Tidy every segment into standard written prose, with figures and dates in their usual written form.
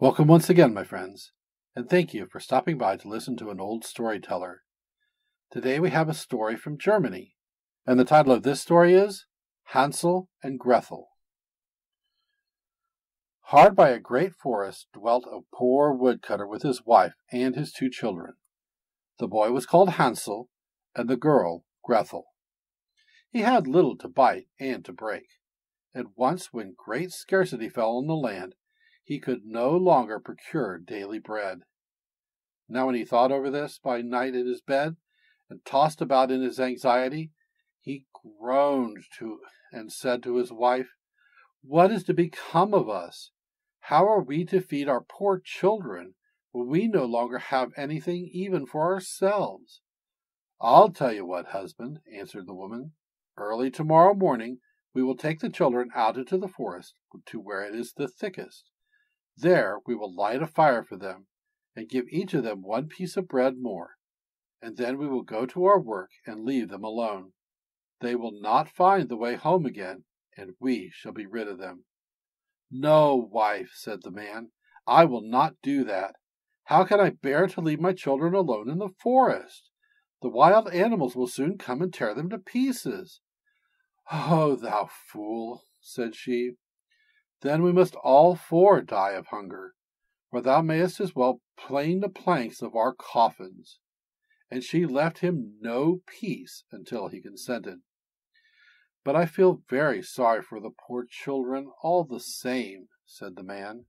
Welcome once again, my friends, and thank you for stopping by to listen to an old storyteller. Today we have a story from Germany, and the title of this story is Hansel and Gretel. Hard by a great forest dwelt a poor woodcutter with his wife and his 2 children. The boy was called Hansel, and the girl Gretel. He had little to bite and to break, and once when great scarcity fell on the land, he could no longer procure daily bread. Now when he thought over this by night in his bed, and tossed about in his anxiety, he groaned and said to his wife, "What is to become of us? How are we to feed our poor children when we no longer have anything even for ourselves?" "I'll tell you what, husband," answered the woman. "Early tomorrow morning we will take the children out into the forest to where it is the thickest. There we will light a fire for them, and give each of them 1 piece of bread more, and then we will go to our work and leave them alone. They will not find the way home again, and we shall be rid of them." "No, wife," said the man, "I will not do that. How can I bear to leave my children alone in the forest? The wild animals will soon come and tear them to pieces." "Oh, thou fool," said she. "Then we must all 4 die of hunger, for thou mayest as well plane the planks of our coffins." And she left him no peace until he consented. "But I feel very sorry for the poor children all the same," said the man.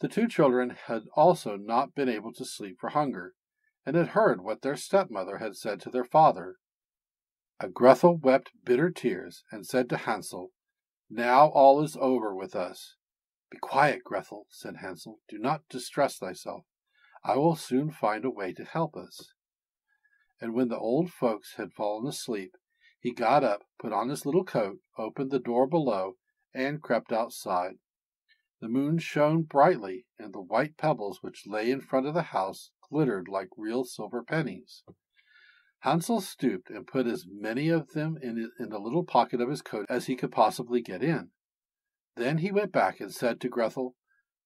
The 2 children had also not been able to sleep for hunger, and had heard what their stepmother had said to their father. Grethel wept bitter tears, and said to Hansel, "Now all is over with us." "Be quiet, Grethel," said Hansel. "Do not distress thyself. I will soon find a way to help us." And when the old folks had fallen asleep, he got up, put on his little coat, opened the door below, and crept outside. The moon shone brightly, and the white pebbles which lay in front of the house glittered like real silver pennies. Hansel stooped and put as many of them in the little pocket of his coat as he could possibly get in. Then he went back and said to Grethel,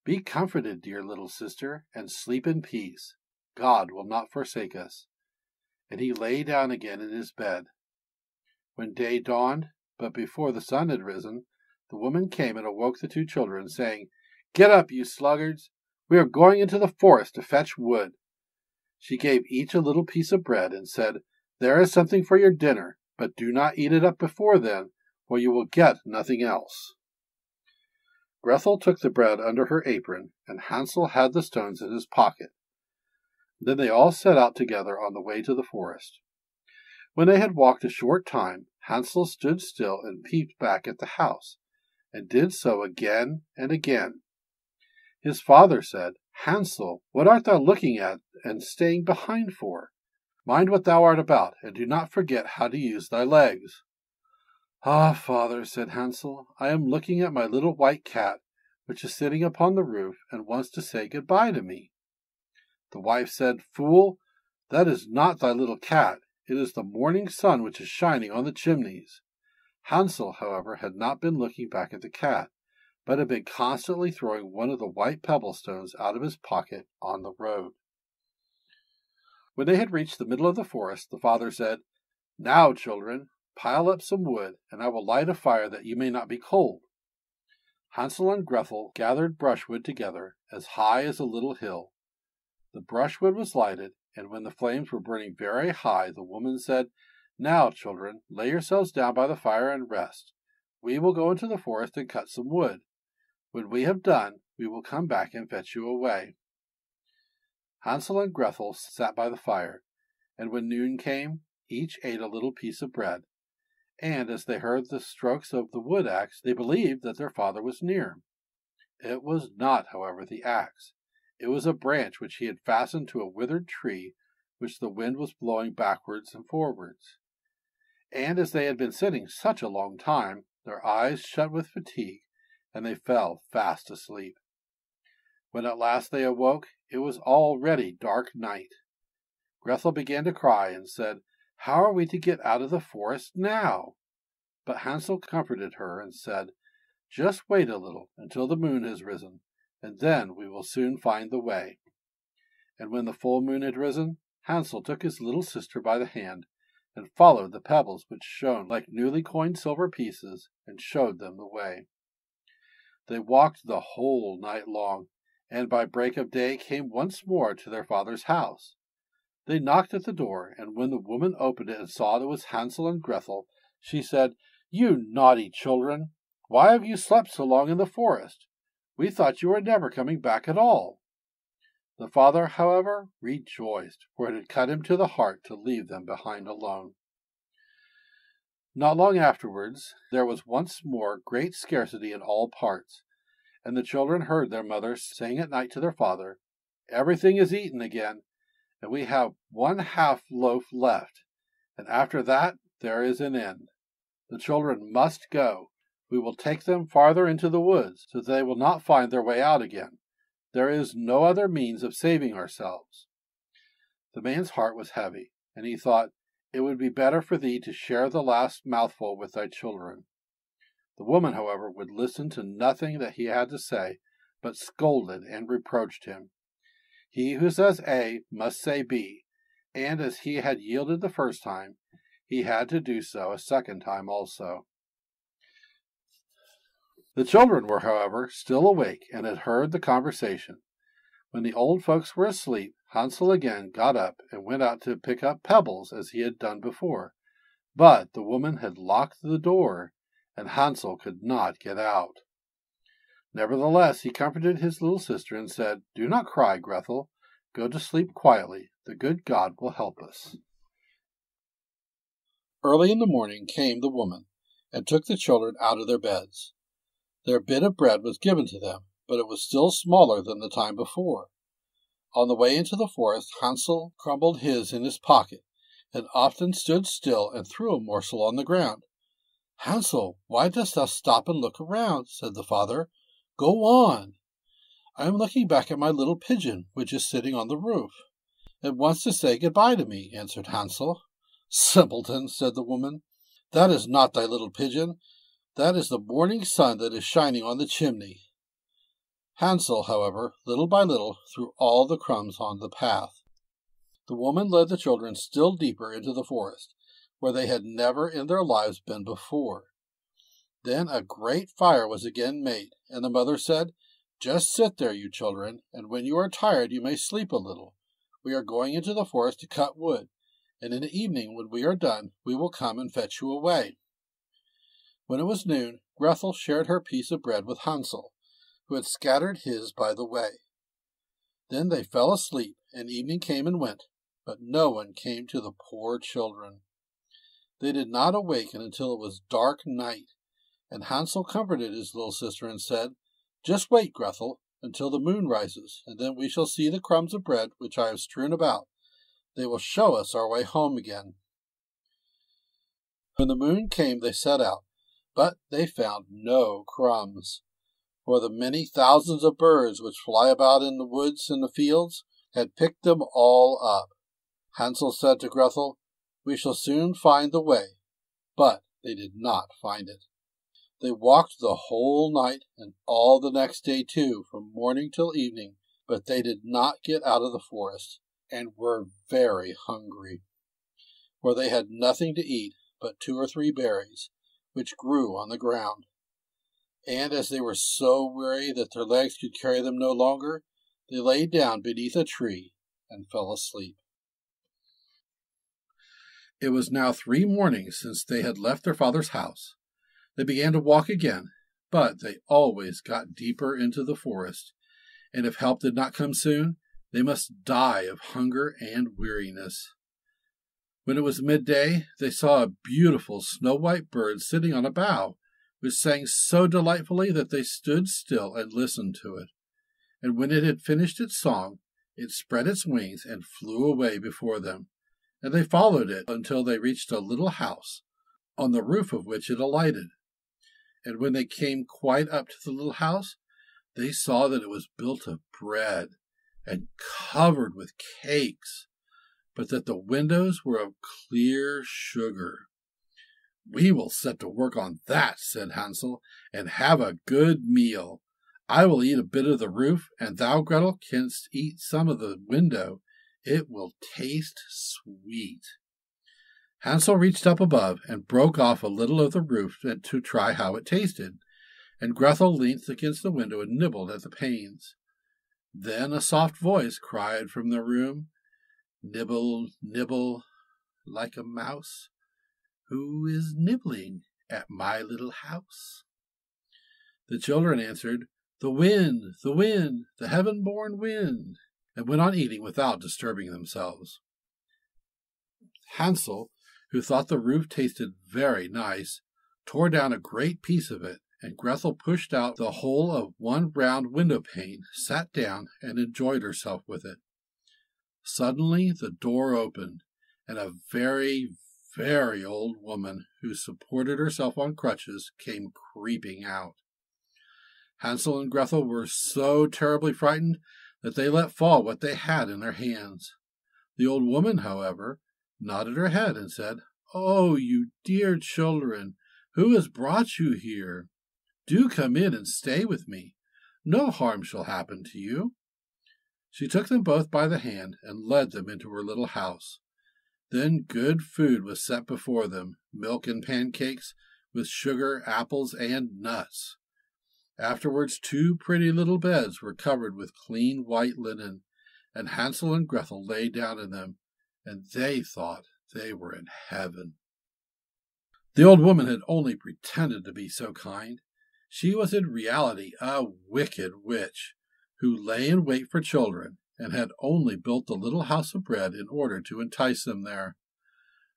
"Be comforted, dear little sister, and sleep in peace. God will not forsake us." And he lay down again in his bed. When day dawned, but before the sun had risen, the woman came and awoke the 2 children, saying, "Get up, you sluggards! We are going into the forest to fetch wood." She gave each a little piece of bread, and said, "There is something for your dinner, but do not eat it up before then, or you will get nothing else." Grethel took the bread under her apron, and Hansel had the stones in his pocket. Then they all set out together on the way to the forest. When they had walked a short time, Hansel stood still and peeped back at the house, and did so again and again. His father said, "Hansel, what art thou looking at and staying behind for? Mind what thou art about, and do not forget how to use thy legs." "Ah, father," said Hansel, "I am looking at my little white cat, which is sitting upon the roof and wants to say good-bye to me." The wife said, "Fool, that is not thy little cat. It is the morning sun which is shining on the chimneys." Hansel, however, had not been looking back at the cat, but had been constantly throwing one of the white pebble stones out of his pocket on the road. When they had reached the middle of the forest, the father said, "Now, children, pile up some wood, and I will light a fire that you may not be cold." Hansel and Gretel gathered brushwood together as high as a little hill. The brushwood was lighted, and when the flames were burning very high, the woman said, "Now, children, lay yourselves down by the fire and rest. We will go into the forest and cut some wood. When we have done, we will come back and fetch you away." Hansel and Gretel sat by the fire, and when noon came, each ate a little piece of bread. And as they heard the strokes of the wood axe, they believed that their father was near. It was not, however, the axe. It was a branch which he had fastened to a withered tree, which the wind was blowing backwards and forwards. And as they had been sitting such a long time, their eyes shut with fatigue, and they fell fast asleep. When at last they awoke, it was already dark night. Grethel began to cry and said, "How are we to get out of the forest now?" But Hansel comforted her and said, "Just wait a little until the moon has risen, and then we will soon find the way." And when the full moon had risen, Hansel took his little sister by the hand, and followed the pebbles which shone like newly coined silver pieces, and showed them the way. They walked the whole night long, and by break of day came once more to their father's house. They knocked at the door, and when the woman opened it and saw that it was Hansel and Gretel, she said, "You naughty children, why have you slept so long in the forest? We thought you were never coming back at all." The father, however, rejoiced, for it had cut him to the heart to leave them behind alone. Not long afterwards, there was once more great scarcity in all parts, and the children heard their mother saying at night to their father, "Everything is eaten again, and we have 1/2 loaf left, and after that there is an end. The children must go. We will take them farther into the woods, so they will not find their way out again. There is no other means of saving ourselves." The man's heart was heavy, and he thought, "It would be better for thee to share the last mouthful with thy children." The woman, however, would listen to nothing that he had to say, but scolded and reproached him. He who says A must say B, and as he had yielded the first time, he had to do so a second time also. The children were, however, still awake and had heard the conversation. When the old folks were asleep, Hansel again got up and went out to pick up pebbles as he had done before. But the woman had locked the door, and Hansel could not get out. Nevertheless, he comforted his little sister and said, "Do not cry, Grethel. Go to sleep quietly. The good God will help us." Early in the morning came the woman, and took the children out of their beds. Their bit of bread was given to them, but it was still smaller than the time before. On the way into the forest, Hansel crumbled his in his pocket, and often stood still and threw a morsel on the ground. "Hansel, why dost thou stop and look around?" said the father. "Go on." "I am looking back at my little pigeon, which is sitting on the roof. It wants to say good-bye to me," answered Hansel. "Simpleton," said the woman, "that is not thy little pigeon. That is the morning sun that is shining on the chimney." Hansel, however, little by little, threw all the crumbs on the path. The woman led the children still deeper into the forest, where they had never in their lives been before. Then a great fire was again made, and the mother said, "Just sit there, you children, and when you are tired you may sleep a little. We are going into the forest to cut wood, and in the evening, when we are done, we will come and fetch you away." When it was noon, Grethel shared her piece of bread with Hansel, who had scattered his by the way. Then they fell asleep, and evening came and went, but no one came to the poor children. They did not awaken until it was dark night, and Hansel comforted his little sister and said, "Just wait, Grethel, until the moon rises, and then we shall see the crumbs of bread which I have strewn about. They will show us our way home again." When the moon came, they set out, but they found no crumbs, for the many thousands of birds which fly about in the woods and the fields had picked them all up. Hansel said to Grethel, "We shall soon find the way," but they did not find it. They walked the whole night and all the next day too, from morning till evening, but they did not get out of the forest, and were very hungry, for they had nothing to eat but 2 or 3 berries, which grew on the ground. And as they were so weary that their legs could carry them no longer, they lay down beneath a tree and fell asleep. It was now 3 mornings since they had left their father's house. They began to walk again, but they always got deeper into the forest, and if help did not come soon, they must die of hunger and weariness. When it was midday, they saw a beautiful snow-white bird sitting on a bough, which sang so delightfully that they stood still and listened to it. And when it had finished its song, it spread its wings and flew away before them, and they followed it until they reached a little house, on the roof of which it alighted. And when they came quite up to the little house, they saw that it was built of bread and covered with cakes, but that the windows were of clear sugar. "We will set to work on that," said Hansel, "and have a good meal. I will eat a bit of the roof, and thou, Gretel, canst eat some of the window. It will taste sweet. Hansel reached up above and broke off a little of the roof to try how it tasted, and Gretel leaned against the window and nibbled at the panes. Then a soft voice cried from the room, "Nibble, nibble, like a mouse. Who is nibbling at my little house?" The children answered, the wind, the heaven-born wind," and went on eating without disturbing themselves. Hansel, who thought the roof tasted very nice, tore down a great piece of it, and Gretel pushed out the whole of one round window pane, sat down, and enjoyed herself with it. Suddenly the door opened, and a very, very old woman, who supported herself on crutches, came creeping out. Hansel and Gretel were so terribly frightened that they let fall what they had in their hands. The old woman, however, nodded her head and said, "Oh, you dear children, who has brought you here? Do come in and stay with me. No harm shall happen to you." She took them both by the hand and led them into her little house. Then good food was set before them, milk and pancakes, with sugar, apples, and nuts. Afterwards 2 pretty little beds were covered with clean white linen, and Hansel and Gretel lay down in them, and they thought they were in heaven. The old woman had only pretended to be so kind. She was in reality a wicked witch, who lay in wait for children, and had only built the little house of bread in order to entice them there.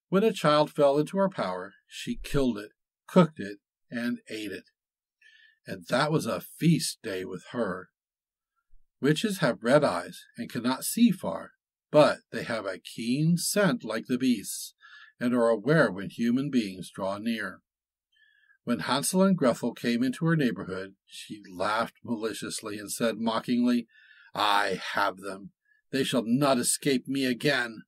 When a child fell into her power, she killed it, cooked it, and ate it. And that was a feast day with her. Witches have red eyes and cannot see far, but they have a keen scent like the beasts, and are aware when human beings draw near. When Hansel and Gretel came into her neighborhood, she laughed maliciously and said mockingly, "I have them. They shall not escape me again."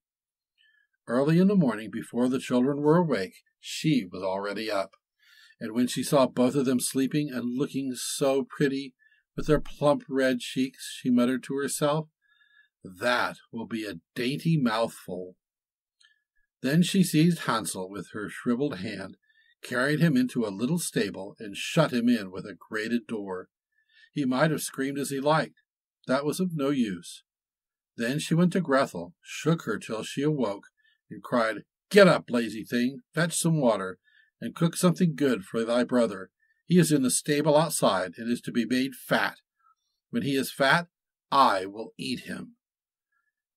Early in the morning, before the children were awake, she was already up. And when she saw both of them sleeping and looking so pretty, with their plump red cheeks, she muttered to herself, "That will be a dainty mouthful." Then she seized Hansel with her shriveled hand, carried him into a little stable, and shut him in with a grated door. He might have screamed as he liked. That was of no use. Then she went to Gretel, shook her till she awoke, and cried, "Get up, lazy thing, fetch some water, and cook something good for thy brother. He is in the stable outside, and is to be made fat. When he is fat, I will eat him."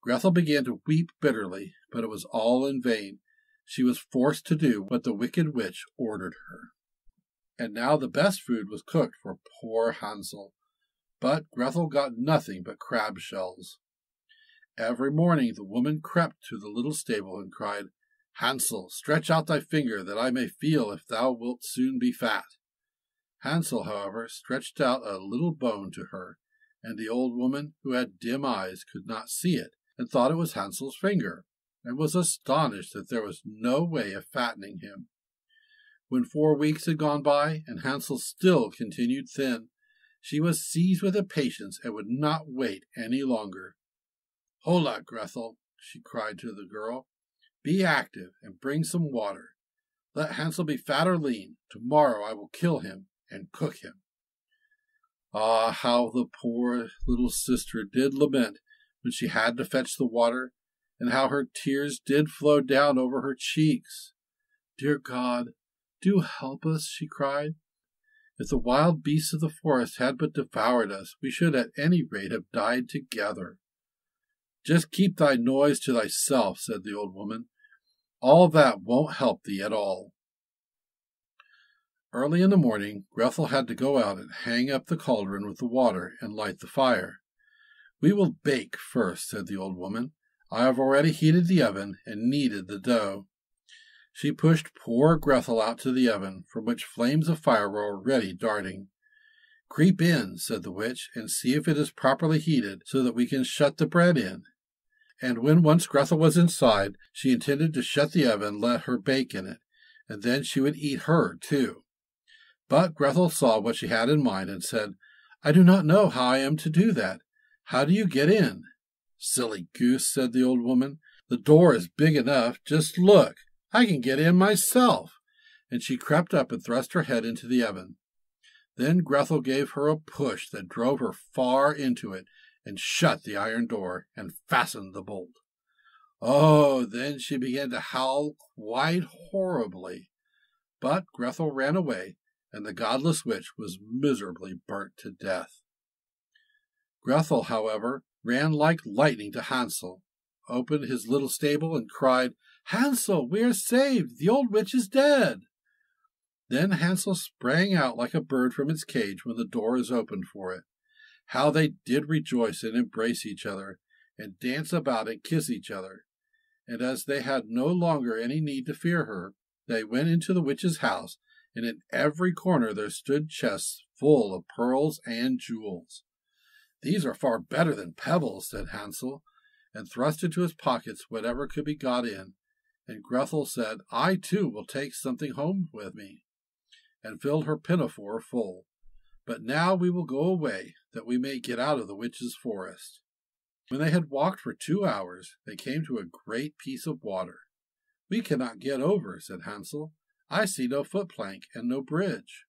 Gretel began to weep bitterly, but it was all in vain. She was forced to do what the wicked witch ordered her. And now the best food was cooked for poor Hansel, but Gretel got nothing but crab shells. Every morning the woman crept to the little stable and cried, "Hansel, stretch out thy finger, that I may feel if thou wilt soon be fat." Hansel, however, stretched out a little bone to her, and the old woman, who had dim eyes, could not see it, and thought it was Hansel's finger, and was astonished that there was no way of fattening him. When 4 weeks had gone by, and Hansel still continued thin, she was seized with impatience and would not wait any longer. "Hola, Gretel," she cried to the girl. "Be active and bring some water. Let Hansel be fat or lean. Tomorrow I will kill him and cook him." Ah, how the poor little sister did lament when she had to fetch the water, and how her tears did flow down over her cheeks. "Dear God, do help us," she cried. "If the wild beasts of the forest had but devoured us, we should at any rate have died together." "Just keep thy noise to thyself," said the old woman. "All that won't help thee at all." Early in the morning, Gretel had to go out and hang up the cauldron with the water and light the fire. "We will bake first," said the old woman. "I have already heated the oven and kneaded the dough." She pushed poor Gretel out to the oven, from which flames of fire were already darting. "Creep in," said the witch, "and see if it is properly heated, so that we can shut the bread in." And when once Gretel was inside, she intended to shut the oven and let her bake in it, and then she would eat her too. But Gretel saw what she had in mind and said, I do not know how I am to do that. How do you get in? Silly goose, said the old woman. The door is big enough. Just look. I can get in myself. And she crept up and thrust her head into the oven. Then Grethel gave her a push that drove her far into it and shut the iron door and fastened the bolt. Oh, then she began to howl quite horribly. But Grethel ran away, and the godless witch was miserably burnt to death. Grethel, however, ran like lightning to Hansel, opened his little stable, and cried, "Hansel, we are saved! The old witch is dead!" Then Hansel sprang out like a bird from its cage when the door is opened for it. How they did rejoice and embrace each other, and dance about and kiss each other. And as they had no longer any need to fear her, they went into the witch's house, and in every corner there stood chests full of pearls and jewels. "These are far better than pebbles," said Hansel, and thrust into his pockets whatever could be got in. And Grethel said, "I too will take something home with me," and filled her pinafore full. "But now we will go away, that we may get out of the witch's forest." When they had walked for 2 hours, they came to a great piece of water. "We cannot get over," said Hansel. "I see no footplank and no bridge."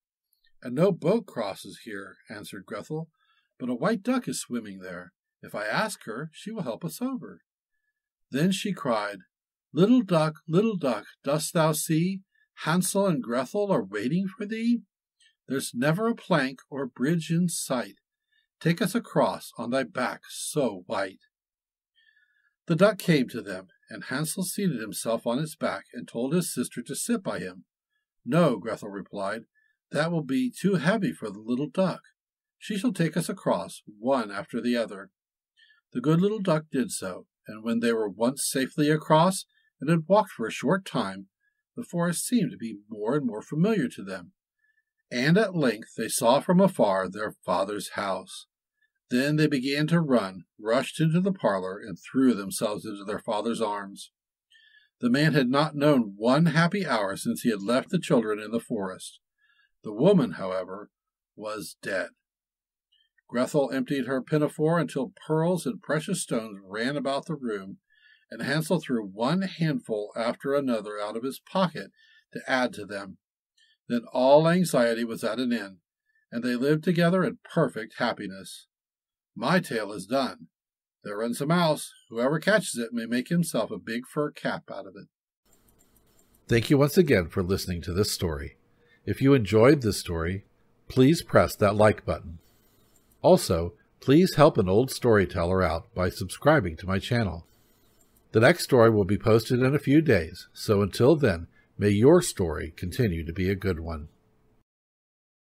"And no boat crosses here," answered Grethel. "But a white duck is swimming there. If I ask her, she will help us over." Then she cried, little duck, dost thou see? Hansel and Grethel are waiting for thee. There's never a plank or bridge in sight. Take us across on thy back so white." The duck came to them, and Hansel seated himself on its back and told his sister to sit by him. "No," Grethel replied, "that will be too heavy for the little duck. She shall take us across, one after the other." The good little duck did so, and when they were once safely across and had walked for a short time, the forest seemed to be more and more familiar to them, and at length they saw from afar their father's house. Then they began to run, rushed into the parlor, and threw themselves into their father's arms. The man had not known one happy hour since he had left the children in the forest. The woman, however, was dead. Grethel emptied her pinafore until pearls and precious stones ran about the room, and Hansel threw one handful after another out of his pocket to add to them. Then all anxiety was at an end, and they lived together in perfect happiness. My tale is done. There runs a mouse. Whoever catches it may make himself a big fur cap out of it. Thank you once again for listening to this story. If you enjoyed this story, please press that like button. Also, please help an old storyteller out by subscribing to my channel. The next story will be posted in a few days, so until then, may your story continue to be a good one.